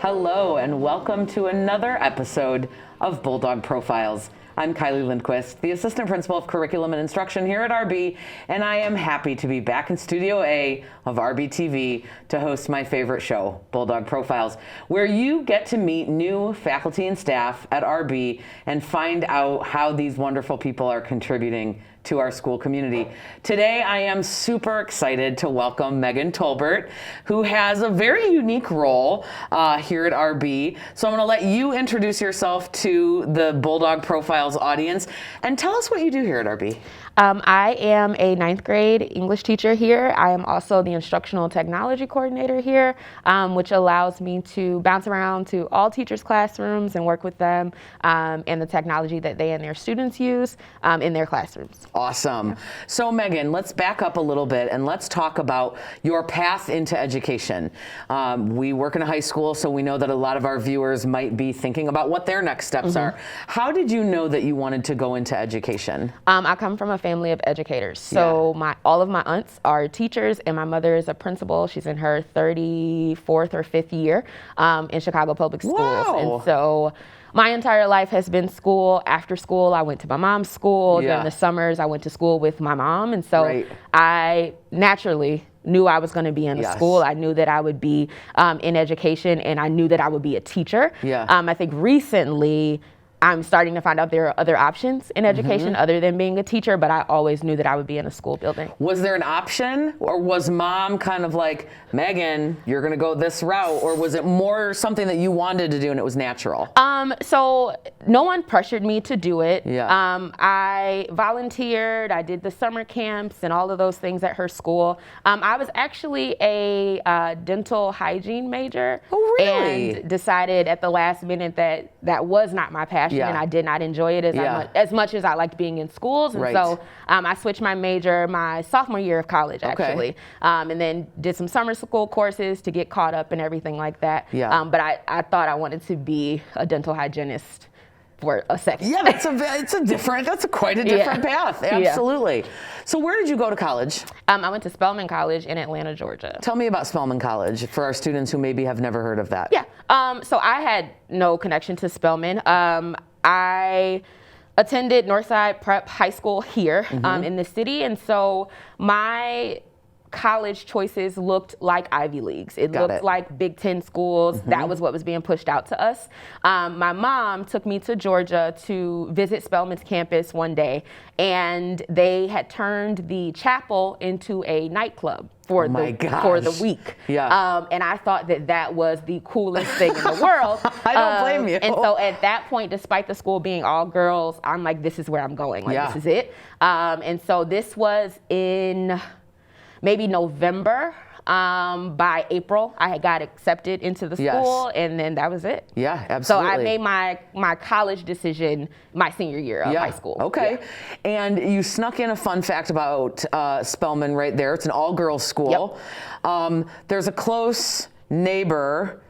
Hello and welcome to another episode of Bulldog Profiles. I'm Kylie Lindquist, the Assistant Principal of Curriculum and Instruction here at RB, and I am happy to be back in Studio A of RB TV to host my favorite show, Bulldog Profiles, where you get to meet new faculty and staff at RB and find out how these wonderful people are contributing to our school community. Today, I am super excited to welcome Megan Tolbert, who has a very unique role here at RB. So I'm going to let you introduce yourself to the Bulldog Profiles audience and tell us what you do here at RB. I am a 9th grade English teacher here. I am also the instructional technology coordinator here, which allows me to bounce around to all teachers' classrooms and work with them and the technology that they and their students use in their classrooms. Awesome. Yeah. So Megan, let's back up a little bit and let's talk about your path into education. We work in a high school, so we know that a lot of our viewers might be thinking about what their next steps are. How did you know that you wanted to go into education? I come from a family of educators. So all of my aunts are teachers, and my mother is a principal. She's in her 34th or 5th year in Chicago Public Schools. Wow. And so my entire life has been school. After school, I went to my mom's school. During the summers, I went to school with my mom. And so I naturally knew I was going to be in a school. I knew that I would be in education, and I knew that I would be a teacher. I think recently, I'm starting to find out there are other options in education other than being a teacher, but I always knew that I would be in a school building. Was there an option, or was mom kind of like, Megan, you're going to go this route, or was it more something that you wanted to do and it was natural? So no one pressured me to do it. I volunteered, I did the summer camps and all of those things at her school. I was actually a dental hygiene major. Oh, really? And decided at the last minute that that was not my passion. And I did not enjoy it as much as I liked being in schools. And so I switched my major my sophomore year of college, actually, and then did some summer school courses to get caught up and everything like that. But I thought I wanted to be a dental hygienist for a second. Yeah, that's quite a different path. Absolutely. So where did you go to college? I went to Spelman College in Atlanta, Georgia. Tell me about Spelman College for our students who maybe have never heard of that. So I had no connection to Spelman. I attended Northside Prep High School here in the city, and so my college choices looked like Ivy Leagues. It looked like Big Ten schools. That was what was being pushed out to us. My mom took me to Georgia to visit Spelman's campus one day, and they had turned the chapel into a nightclub for the week. And I thought that was the coolest thing in the world. I don't blame you. And so at that point, despite the school being all girls, I'm like, this is where I'm going. This is it. And so this was in maybe November. By April, I had got accepted into the school, and then that was it. Yeah, absolutely. So I made my college decision my senior year of high school. Okay. And you snuck in a fun fact about Spelman right there. It's an all-girls school. There's a close neighbor.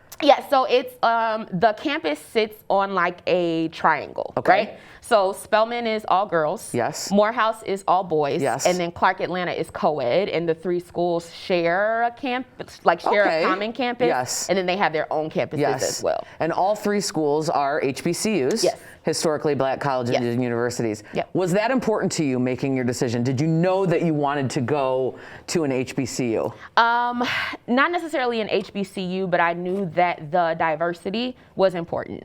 So it's the campus sits on like a triangle, right? So Spelman is all girls. Morehouse is all boys. And then Clark Atlanta is co-ed, and the 3 schools share a campus, share a common campus. And then they have their own campuses as well. And all 3 schools are HBCUs. Historically Black colleges and universities. Was that important to you making your decision? Did you know that you wanted to go to an HBCU? Not necessarily an HBCU, but I knew that the diversity was important.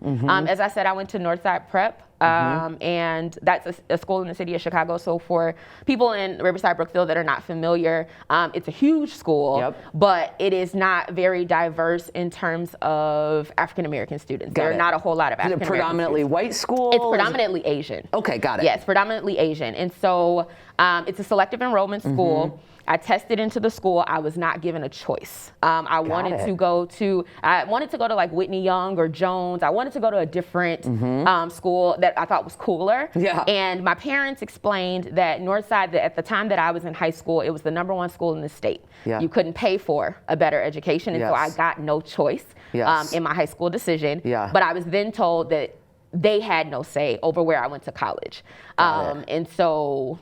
As I said, I went to Northside Prep. And that's a school in the city of Chicago. So for people in Riverside Brookfield that are not familiar, it's a huge school, but it is not very diverse in terms of African-American students. There are not a whole lot of African-American students. Predominantly white school? It's predominantly Asian. Okay, got it. Yes, predominantly Asian. And so it's a selective enrollment school. I tested into the school. I was not given a choice. I wanted to go to like Whitney Young or Jones. I wanted to go to a different school that I thought was cooler. And my parents explained that Northside, at the time that I was in high school, it was the #1 school in the state. You couldn't pay for a better education, and so I got no choice in my high school decision. But I was then told that they had no say over where I went to college. And so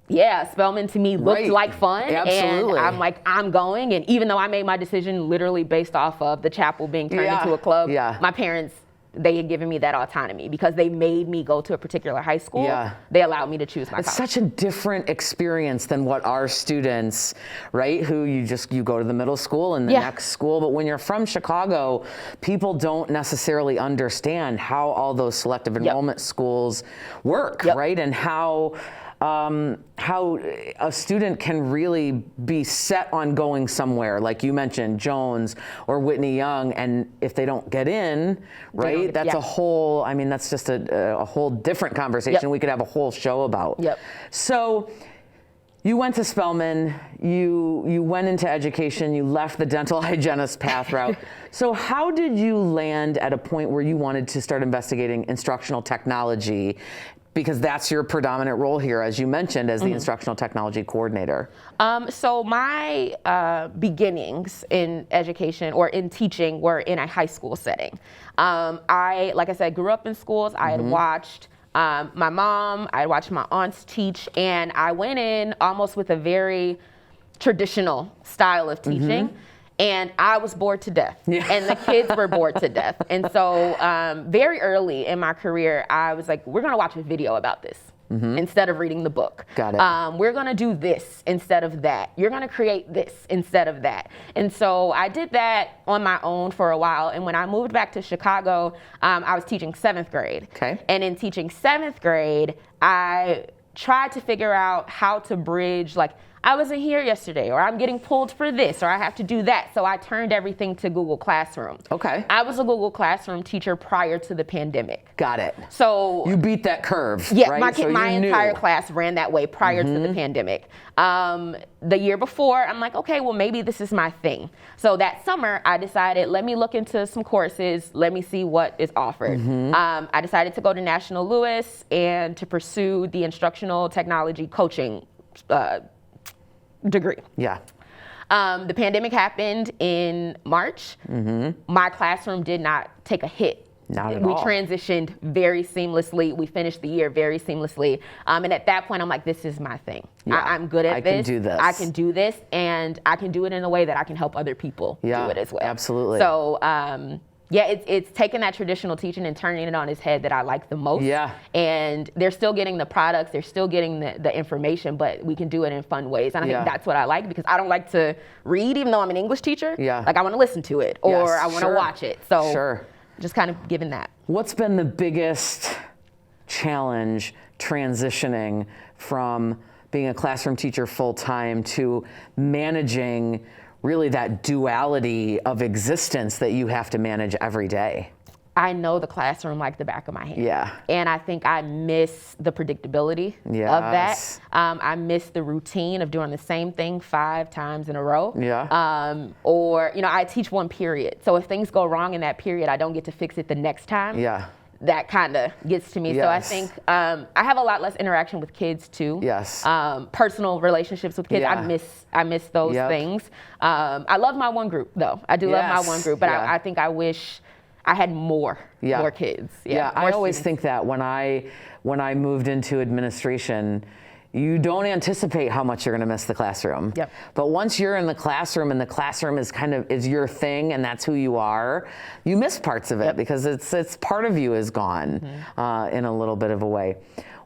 yeah, Spelman to me looked Right. like fun. Absolutely. And I'm like, I'm going. And even though I made my decision literally based off of the chapel being turned Yeah. into a club, Yeah. my parents, they had given me that autonomy because they made me go to a particular high school. Yeah. They allowed me to choose my It's college. such a different experience than what our students, right, who you go to the middle school and the Yeah. next school. But when you're from Chicago, people don't necessarily understand how all those selective enrollment schools work, Yep. right? And how a student can really be set on going somewhere, like you mentioned, Jones or Whitney Young, and if they don't get in, right, that's yeah. a whole, I mean, that's just a whole different conversation Yep. we could have a whole show about. Yep. So you went to Spelman, you went into education, you left the dental hygienist path route. So how did you land at a point where you wanted to start investigating instructional technology? Because that's your predominant role here, as you mentioned, as the instructional technology coordinator. So my beginnings in education or in teaching were in a high school setting. Like I said, grew up in schools. I had watched my mom, I had watched my aunts teach, and I went in almost with a very traditional style of teaching. And I was bored to death, and the kids were bored to death. And so very early in my career, I was like, we're gonna watch a video about this instead of reading the book. Got it. We're gonna do this instead of that. You're gonna create this instead of that. And so I did that on my own for a while. And when I moved back to Chicago, I was teaching 7th grade. Okay. And in teaching 7th grade, I tried to figure out how to bridge, like, I wasn't here yesterday, or I'm getting pulled for this, or I have to do that. So I turned everything to Google Classroom. Okay. I was a Google Classroom teacher prior to the pandemic. Got it. So You beat that curve, yeah, right? So my you knew. entire class ran that way prior to the pandemic. The year before, I'm like, okay, well, maybe this is my thing. So that summer, I decided, let me look into some courses. Let me see what is offered. I decided to go to National Louis and to pursue the instructional technology coaching degree. Yeah. The pandemic happened in March. My classroom did not take a hit. Not at We all. transitioned very seamlessly. We finished the year very seamlessly. And at that point, I'm like, this is my thing. Yeah. I'm good at I this. can do this. I can do this, and I can do it in a way that I can help other people Yeah, do it as well. absolutely. So, yeah, it's taking that traditional teaching and turning it on its head that I like the most. Yeah. And they're still getting the products, they're still getting the information, but we can do it in fun ways. And I Yeah. think that's what I like, because I don't like to read, even though I'm an English teacher. Yeah. Like, I want to listen to it, or Yes, I want to sure. watch it. So Sure. just kind of giving that. What's been the biggest challenge transitioning from being a classroom teacher full-time to managing really that duality of existence that you have to manage every day? I know the classroom like the back of my hand. Yeah. And I think I miss the predictability of Yes. that. I miss the routine of doing the same thing 5 times in a row. Yeah. Or, I teach one period. So if things go wrong in that period, I don't get to fix it the next time. Yeah. That kind of gets to me. So I Yes. think I have a lot less interaction with kids too. Yes. Personal relationships with kids. Yeah. I miss those Yep. things. I love my one group though. I do love Yes. my one group, but Yeah. I think I wish I had more kids. Yeah, I more always students. think that when I moved into administration, you don't anticipate how much you're going to miss the classroom. Yep. But once you're in the classroom and the classroom is your thing and that's who you are, you miss parts of it because it's part of you is gone in a little bit of a way.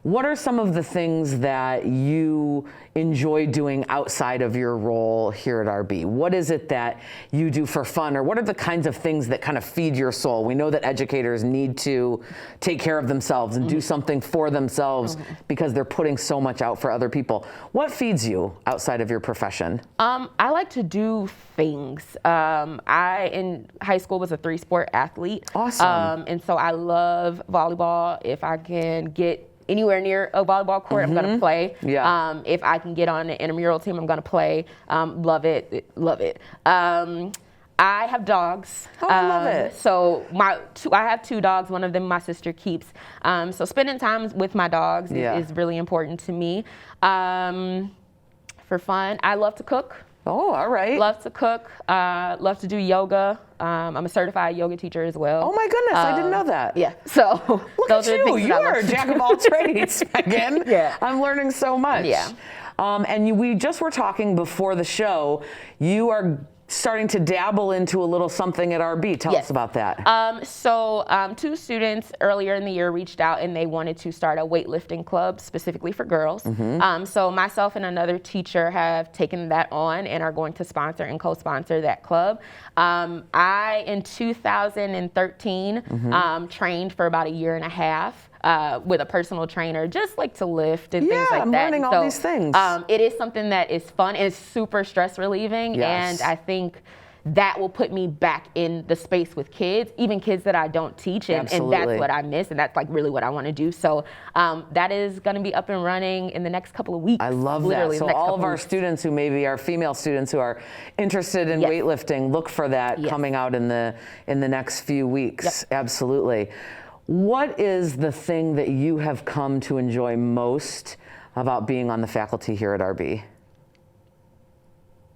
What are some of the things that you enjoy doing outside of your role here at RB? What is it that you do for fun, or what are the kinds of things that kind of feed your soul? We know that educators need to take care of themselves and do something for themselves because they're putting so much out for other people. What feeds you outside of your profession? I like to do things. I, in high school, was a 3-sport athlete. Awesome. And so I love volleyball. If I can get anywhere near a volleyball court, I'm going to play. Yeah. If I can get on an intramural team, I'm going to play. Love it. I have dogs. Oh, I love it. So I have 2 dogs. One of them my sister keeps. So spending time with my dogs Yeah. is really important to me. for fun. I love to cook. Oh, all right. Love to cook. Love to do yoga. I'm a certified yoga teacher as well. Oh my goodness, I didn't know that. Yeah. So look those at are the you. things You that I are love a to jack do. of all trades, Megan. Yeah. I'm learning so much. Yeah. We just were talking before the show. You are starting to dabble into a little something at RB. Tell us about that. Two students earlier in the year reached out and they wanted to start a weightlifting club specifically for girls. So myself and another teacher have taken that on and are going to sponsor and co-sponsor that club. I, in 2013, trained for about a year and a half. With a personal trainer, just like to lift and things like I'm that. learning all these things. It is something that is fun and it's super stress relieving. Yes. And I think that will put me back in the space with kids, even kids that I don't teach. And that's what I miss. And that's like really what I want to do. So that is going to be up and running in the next couple of weeks. I love that. So all of our students who maybe are female students who are interested in weightlifting, look for that coming out in the next few weeks. Absolutely. What is the thing that you have come to enjoy most about being on the faculty here at RB?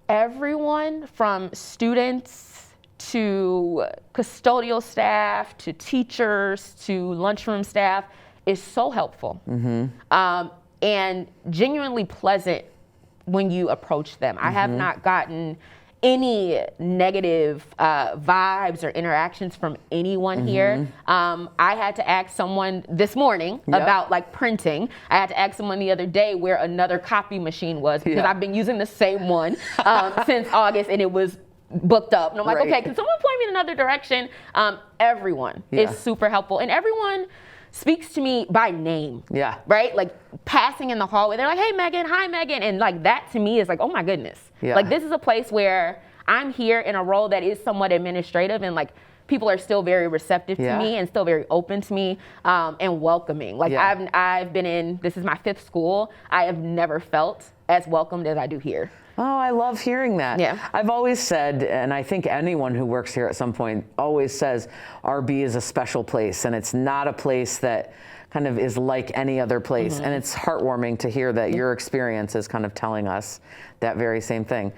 Everyone from students to custodial staff to teachers to lunchroom staff is so helpful and genuinely pleasant when you approach them. I have not gotten any negative vibes or interactions from anyone here. I had to ask someone this morning about like printing. I had to ask someone the other day where another copy machine was because I've been using the same one since August and it was booked up. And I'm like, okay, can someone point me in another direction? Everyone is super helpful and everyone speaks to me by name. Right? Like passing in the hallway, they're like, hey Megan, hi Megan. And like that to me is like, oh my goodness. Like this is a place where I'm here in a role that is somewhat administrative and like people are still very receptive to me and still very open to me and welcoming. Like I've been in, this is my 5th school. I have never felt as welcomed as I do here. Oh, I love hearing that. I've always said, and I think anyone who works here at some point always says, RB is a special place and it's not a place that kind of is like any other place. And it's heartwarming to hear that your experience is kind of telling us that very same thing.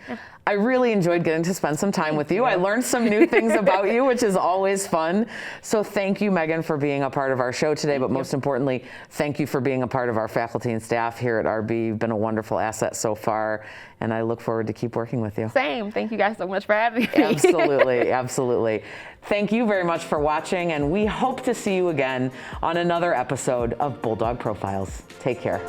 I really enjoyed getting to spend some time with you. I learned some new things about you, which is always fun. So thank you, Megan, for being a part of our show today. But most importantly, thank you for being a part of our faculty and staff here at RB. You've been a wonderful asset so far, and I look forward to keep working with you. Same. Thank you guys so much for having me. Absolutely, absolutely. Thank you very much for watching, and we hope to see you again on another episode of Bulldog Profiles. Take care.